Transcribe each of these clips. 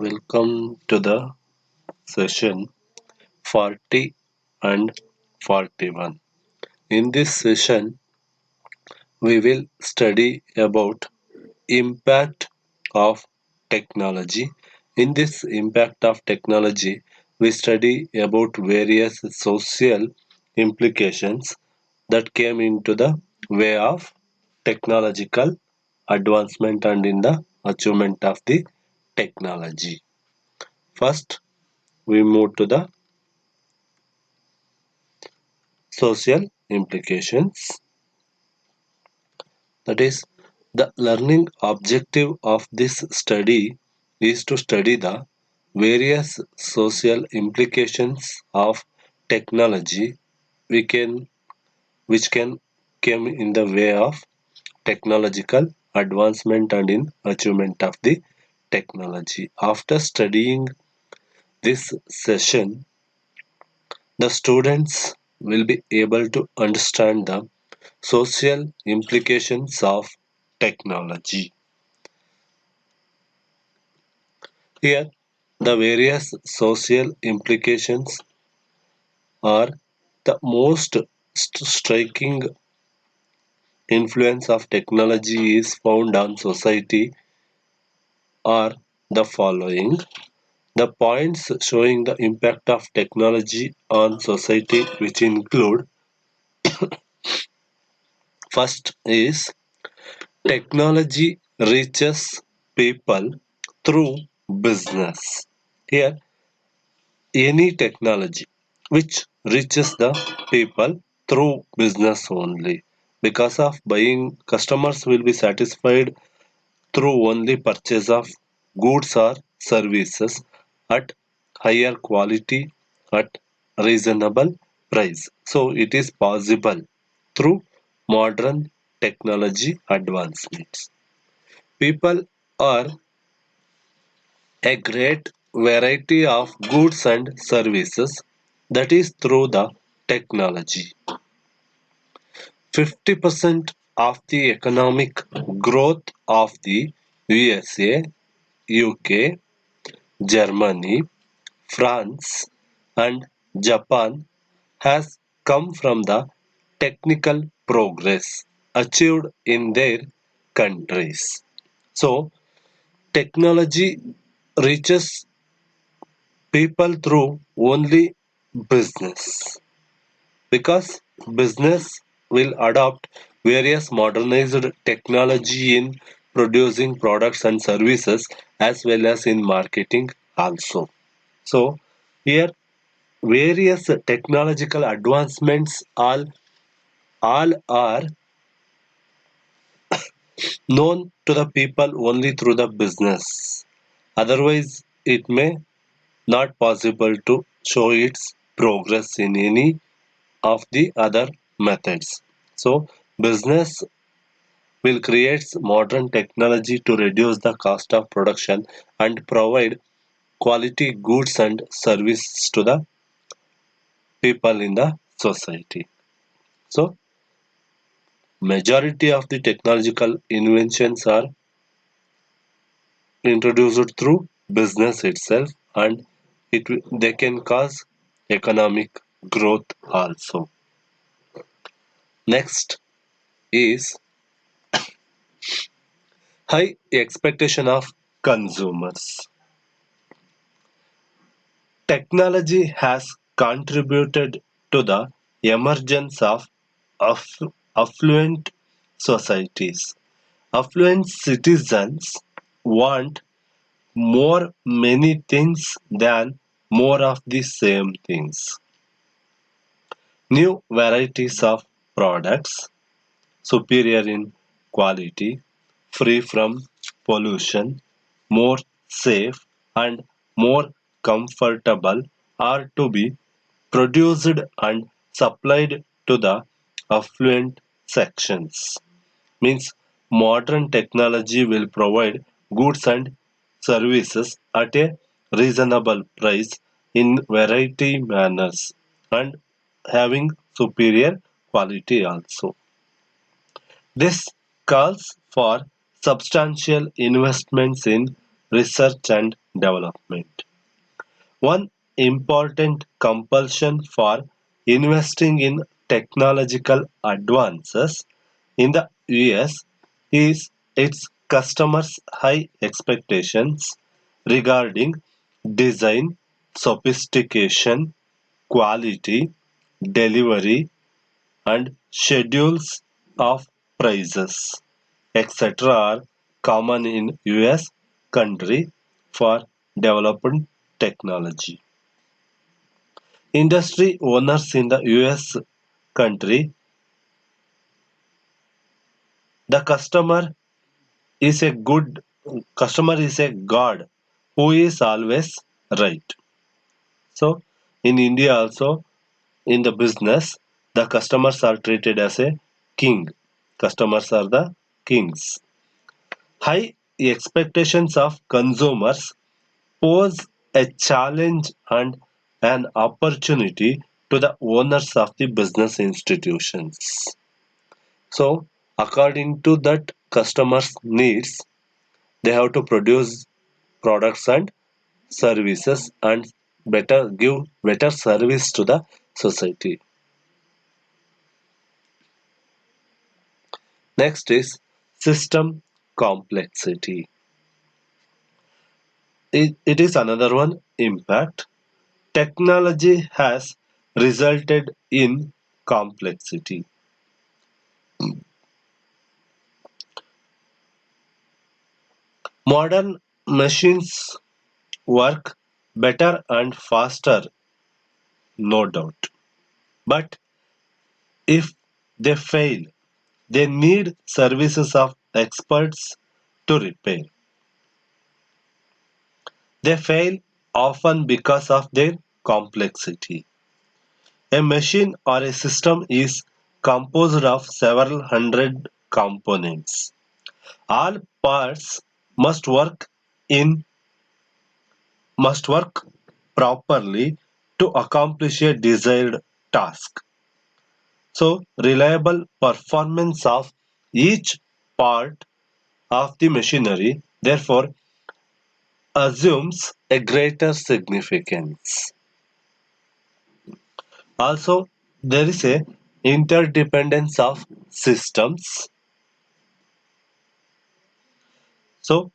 Welcome to the session 40 and 41. In this session, we will study about impact of technology. In this impact of technology, we study about various social implications that came into the way of technological advancement and in the achievement of the technology. First, we move to the social implications. That is, the learning objective of this study is to study the various social implications of technology we can, which can come in the way of technological advancement and in achievement of the technology. After studying this session, the students will be able to understand the social implications of technology. Here, the various social implications are the most striking influence of technology is found on society are the following. The points showing the impact of technology on society, which include first is technology reaches people through business. Here, any technology which reaches the people through business only. Because of buying, customers will be satisfied through only purchase of goods or services at higher quality at reasonable price. So it is possible through modern technology advancements. People are a great variety of goods and services that is through the technology. 50% of the economic growth of the USA, UK, Germany, France, and Japan has come from the technical progress achieved in their countries. So, technology reaches people through only business because business will adopt various modernized technology in producing products and services as well as in marketing also. So here various technological advancements all are known to the people only through the business. Otherwise it may not possible to show its progress in any of the other methods. So business will create modern technology to reduce the cost of production and provide quality goods and services to the people in the society. So majority of the technological inventions are introduced through business itself and they can cause economic growth also. Next is high expectation of consumers. Technology has contributed to the emergence of aff- affluent societies. Affluent citizens want more many things than more of the same things. New varieties of products, superior in quality, free from pollution, more safe, and more comfortable are to be produced and supplied to the affluent sections. Means modern technology will provide goods and services at a reasonable price in variety manners and having superior quality also. This calls for substantial investments in research and development. One important compulsion for investing in technological advances in the US is its customers' high expectations regarding design, sophistication, quality, delivery, and schedules of prices, etc. are common in US country for developed technology. Industry owners in the US country, the is a good customer is a god who is always right. So in India also, in the business, the customers are treated as a king. Customers are the kings. High expectations of consumers pose a challenge and an opportunity to the owners of the business institutions. So, according to that customers' needs, they have to produce products and services and give better service to the society. Next is system complexity. It is another one impact. Technology has resulted in complexity. Modern machines work better and faster, no doubt. But if they fail, they need services of experts to repair. They fail often because of their complexity. A machine or a system is composed of several hundred components. All parts must work in must work properly to accomplish a desired task. So, reliable performance of each part of the machinery therefore assumes a greater significance. Also, there is a interdependence of systems. So,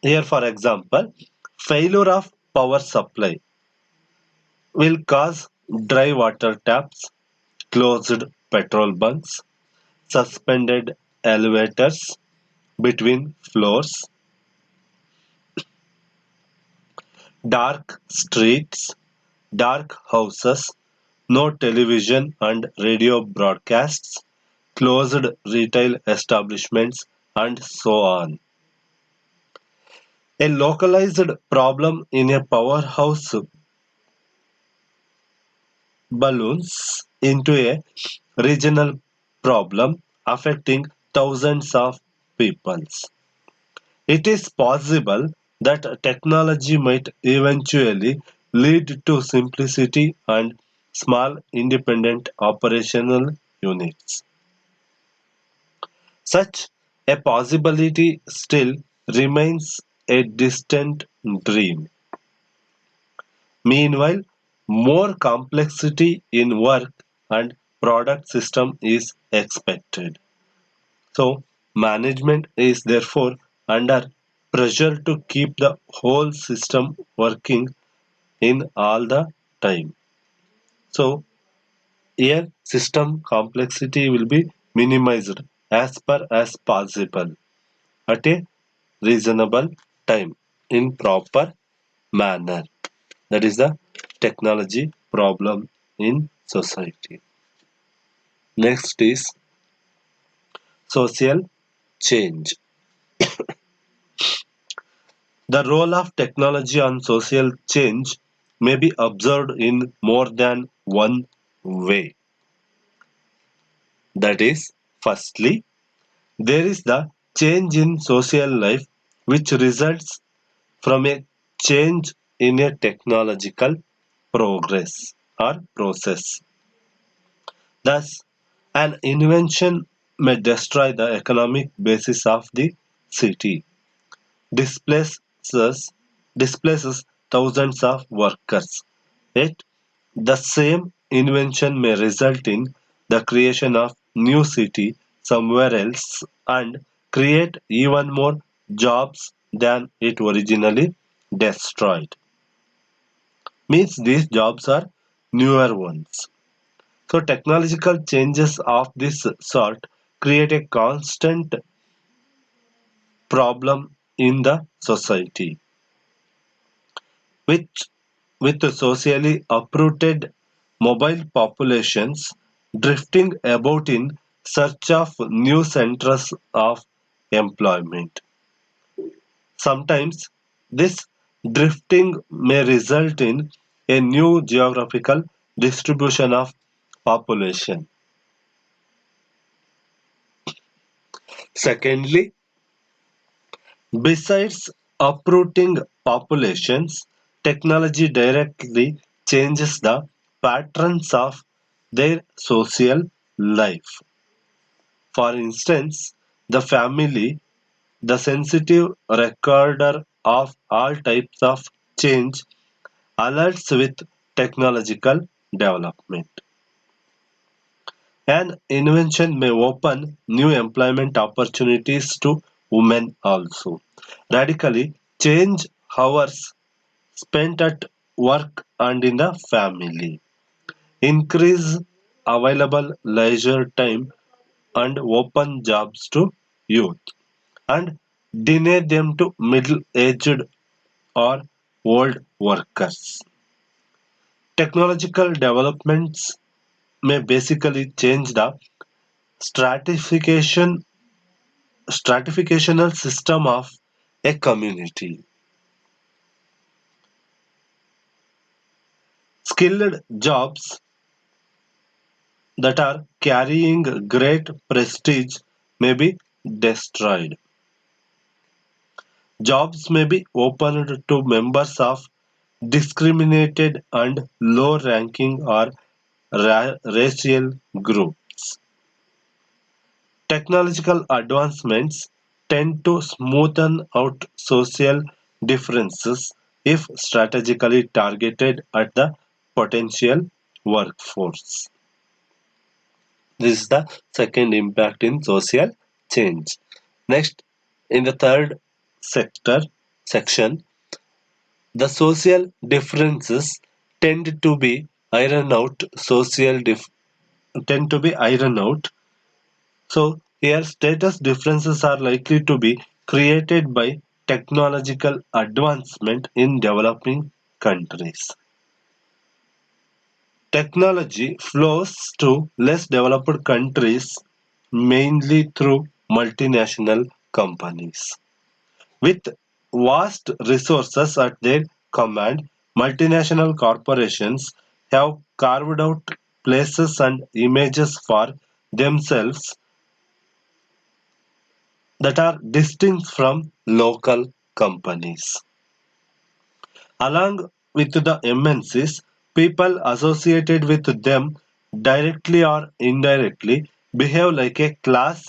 here for example, failure of power supply will cause dry water taps, closed petrol bunks, suspended elevators between floors, dark streets, dark houses, no television and radio broadcasts, closed retail establishments, and so on. A localized problem in a powerhouse balloons into a regional problem affecting thousands of peoples. It is possible that technology might eventually lead to simplicity and small independent operational units. Such a possibility still remains a distant dream. Meanwhile, more complexity in work and product system is expected. So, management is therefore under pressure to keep the whole system working in all the time. So, here system complexity will be minimized as per as possible at a reasonable time in proper manner. That is the technology problem in society. Next is social change. The role of technology on social change may be observed in more than one way. That is, firstly, there is the change in social life which results from a change in a technological progress or process. Thus, an invention may destroy the economic basis of the city, displaces displaces thousands of workers. Yet, the same invention may result in the creation of new city somewhere else and create even more jobs than it originally destroyed. Means these jobs are newer ones. So technological changes of this sort create a constant problem in the society, which with socially uprooted mobile populations drifting about in search of new centers of employment. Sometimes this drifting may result in a new geographical distribution of population. Secondly, besides uprooting populations, technology directly changes the patterns of their social life. For instance, the family, the sensitive recorder of all types of change, alerts with technological development. An invention may open new employment opportunities to women also. Radically change hours spent at work and in the family. Increase available leisure time and open jobs to youth and deny them to middle-aged or old workers. Technological developments may basically change the stratification stratificational system of a community. Skilled jobs that are carrying great prestige may be destroyed. Jobs may be opened to members of discriminated and low ranking or racial groups. Technological advancements tend to smoothen out social differences if strategically targeted at the potential workforce. This is the second impact in social change. Next, in the third sector section, the social differences tend to be ironed out. Tend to be ironed out. So here status differences are likely to be created by technological advancement in developing countries. Technology flows to less developed countries mainly through multinational companies. With vast resources at their command, multinational corporations have carved out places and images for themselves that are distinct from local companies. Along with the MNCs, people associated with them directly or indirectly behave like a class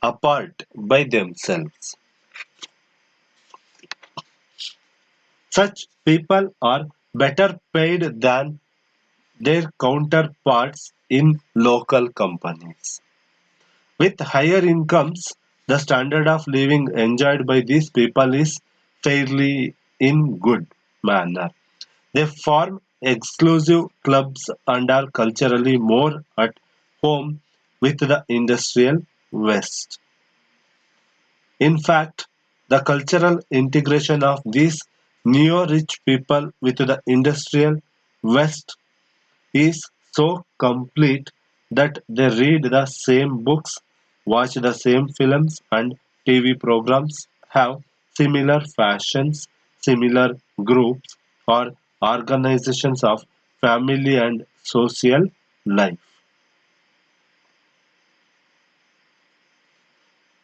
apart by themselves. Such people are better paid than their counterparts in local companies. With higher incomes, the standard of living enjoyed by these people is fairly in good manner. They form exclusive clubs and are culturally more at home with the industrial West. In fact, the cultural integration of these neo-rich people with the industrial West is so complete that they read the same books, watch the same films and TV programs, have similar fashions, similar groups or organizations of family and social life.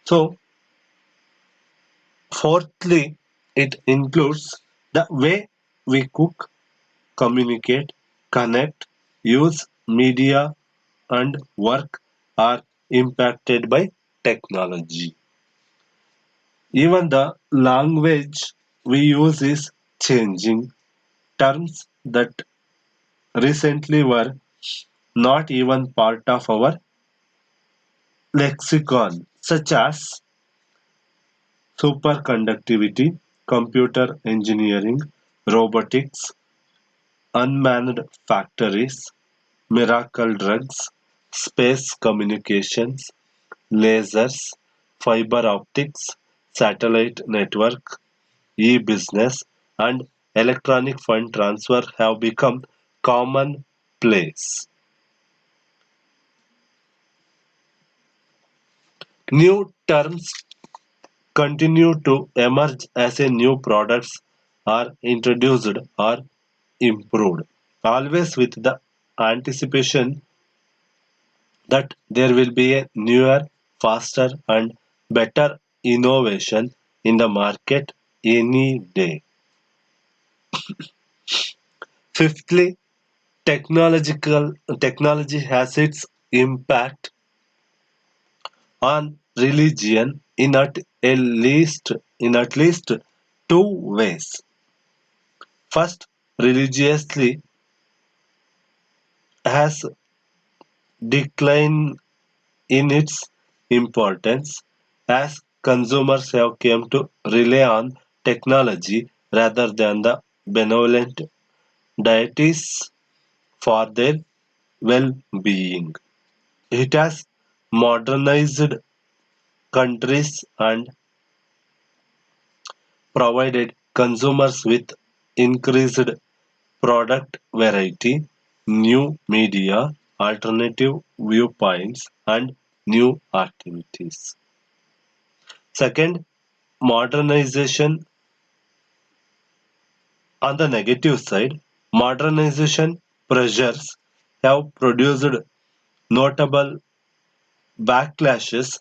So, fourthly, it includes the way we cook, communicate, connect, use media, and work are impacted by technology. Even the language we use is changing. Terms that recently were not even part of our lexicon, such as superconductivity, computer engineering, robotics, unmanned factories, miracle drugs, space communications, lasers, fiber optics, satellite network, e-business, and electronic fund transfer have become commonplace. New terms continue to emerge as a new products are introduced or improved, always with the anticipation that there will be a newer, faster, and better innovation in the market any day. Fifthly, technology has its impact on religion in at least two ways. First, religiously has declined in its importance as consumers have come to rely on technology rather than the benevolent deities for their well-being. It has modernized countries and provided consumers with increased product variety, new media, alternative viewpoints, and new activities. Second, modernization. On the negative side, modernization pressures have produced notable backlashes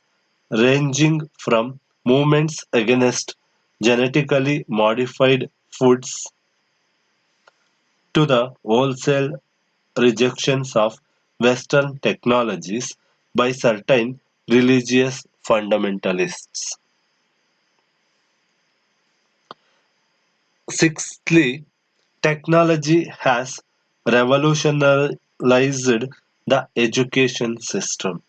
ranging from movements against genetically modified foods to the wholesale rejections of Western technologies by certain religious fundamentalists. Sixthly, technology has revolutionized the education system.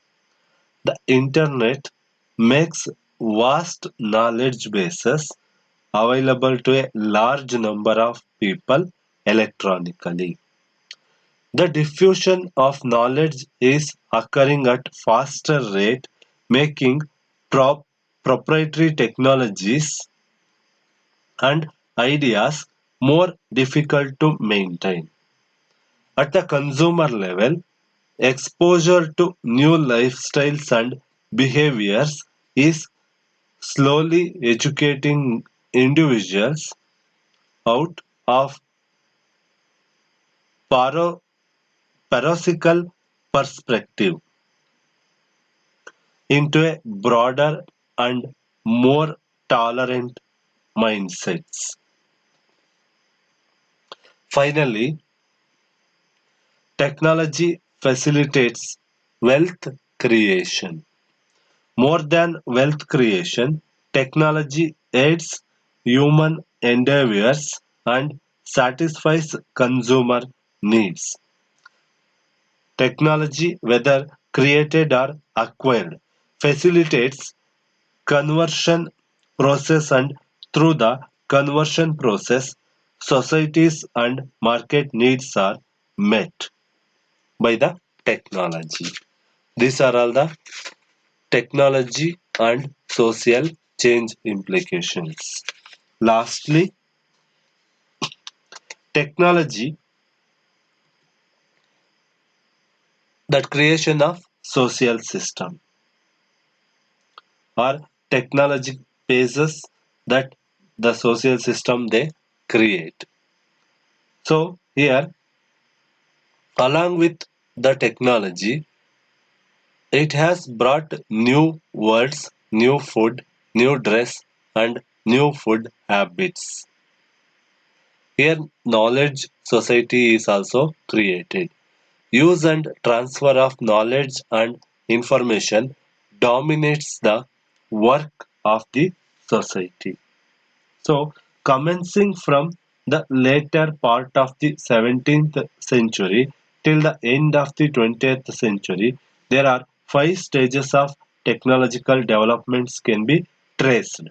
The internet makes vast knowledge bases available to a large number of people electronically. The diffusion of knowledge is occurring at faster rate, making prop- proprietary technologies and ideas more difficult to maintain. At the consumer level, exposure to new lifestyles and behaviors is slowly educating individuals out of paro- parasitical perspective into a broader and more tolerant mindsets. Finally, technology facilitates wealth creation. More than wealth creation, technology aids human endeavors and satisfies consumer needs. Technology, whether created or acquired, facilitates conversion process, and through the conversion process, societies and market needs are met by the technology. These are all the technology and social change implications. Lastly, technology, that creation of social system or technology bases that the social system they create. So here, along with the technology, it has brought new words, new food, new dress, and new food habits. Here, knowledge society is also created. Use and transfer of knowledge and information dominates the work of the society. So, Commencing from the later part of the 17th century till the end of the 20th century, there are five stages of technological developments can be traced.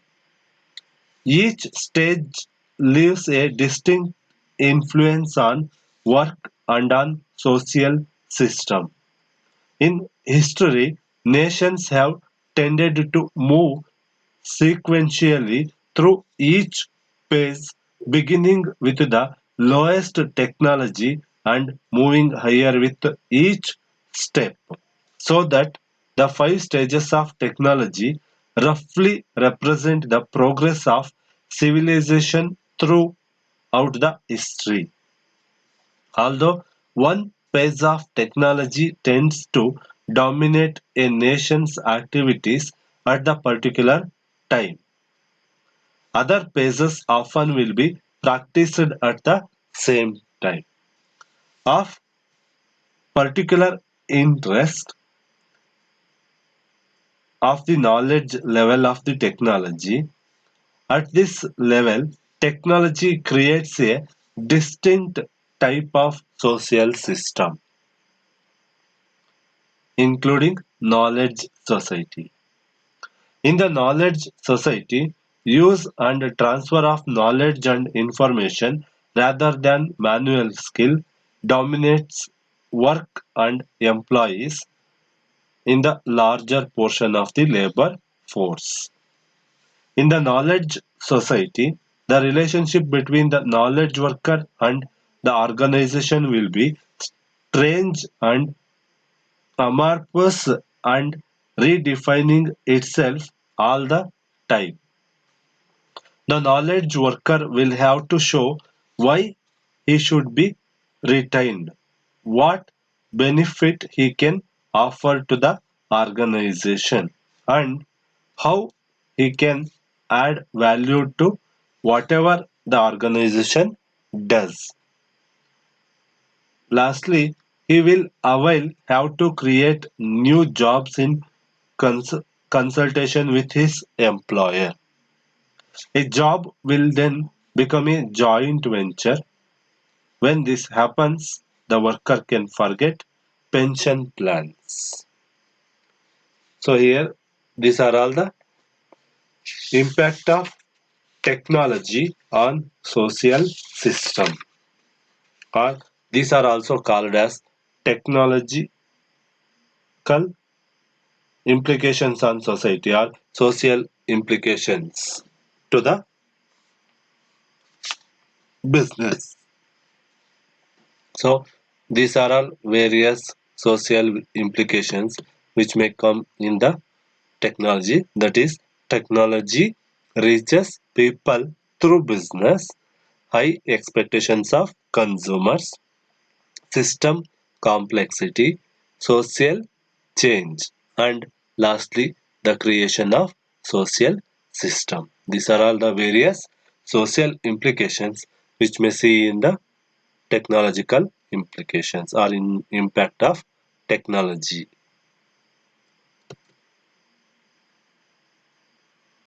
Each stage leaves a distinct influence on work and on social system. In history, nations have tended to move sequentially through each phase, beginning with the lowest technology and moving higher with each step, so that the five stages of technology roughly represent the progress of civilization throughout the history. Although one phase of technology tends to dominate a nation's activities at the particular time, other phases often will be practiced at the same time. Of particular interest of the knowledge level of the technology, at this level, technology creates a distinct type of social system, including knowledge society. In the knowledge society, use and transfer of knowledge and information rather than manual skill dominates work and employees in the larger portion of the labor force. In the knowledge society, the relationship between the knowledge worker and the organization will be strange and amorphous and redefining itself all the time. The knowledge worker will have to show why he should be retained, what benefit he can offer to the organization, and how he can add value to whatever the organization does. Lastly, he will avail how to create new jobs in cons- consultation with his employer. A job will then become a joint venture. When this happens, the worker can forget pension plans. So here, these are all the impact of technology on social system, or these are also called as technological implications on society or social implications to the business. So these are all various social implications which may come in the technology. That is, technology reaches people through business, high expectations of consumers, system complexity, social change, and lastly, the creation of social system. These are all the various social implications which may see in the technological implications or in impact of technology.